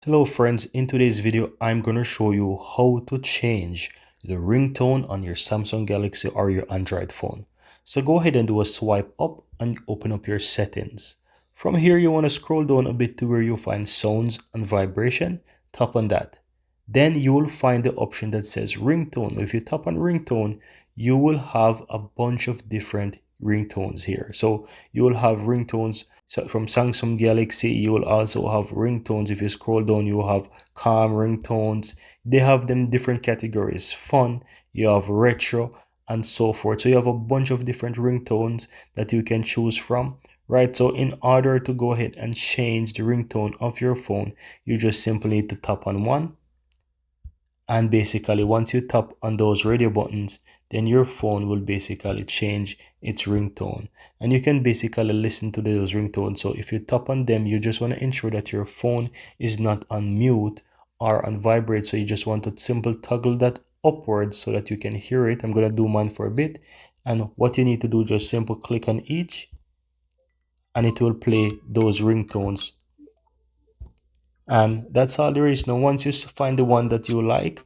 Hello friends, in today's video I'm going to show you how to change the ringtone on your Samsung Galaxy or your Android phone. So go ahead and do a swipe up and open up your settings. From here you want to scroll down a bit to where you find sounds and vibration. Tap on that. Then you will find the option that says ringtone. Now, if you tap on ringtone, you will have a bunch of different ringtones here. So you will have ringtones from Samsung Galaxy. You will also have ringtones. If you scroll down, you will have calm ringtones. They have them different categories: fun, you have retro, and so forth. So you have a bunch of different ringtones that you can choose from. Right, so in order to go ahead and change the ringtone of your phone, you just simply need to tap on one, and basically once you tap on those radio buttons, then your phone will basically change its ringtone, and you can basically listen to those ringtones. So if you tap on them, you just want to ensure that your phone is not on mute or on vibrate. So you just want to simple toggle that upwards so that you can hear it. I'm going to do mine for a bit, and what you need to do, just simple click on each and it will play those ringtones, and that's all there is. Now once you find the one that you like,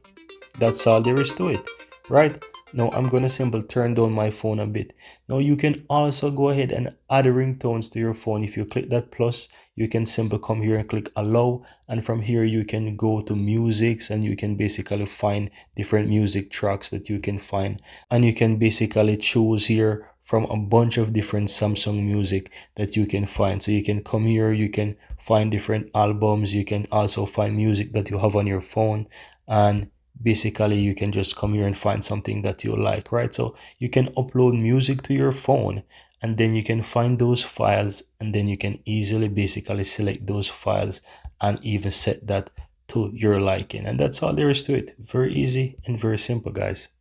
that's all there is to it. Right, now I'm gonna simply turn down my phone a bit. Now you can also go ahead and add ringtones to your phone. If you click that plus, you can simply come here and click allow, and from here you can go to musics and you can basically find different music tracks that you can find, and you can basically choose here from a bunch of different Samsung music that you can find. So you can come here, you can find different albums, you can also find music that you have on your phone, and basically you can just come here and find something that you like. Right, so you can upload music to your phone, and then you can find those files, and then you can easily basically select those files and even set that to your liking. And that's all there is to it. Very easy and very simple, guys.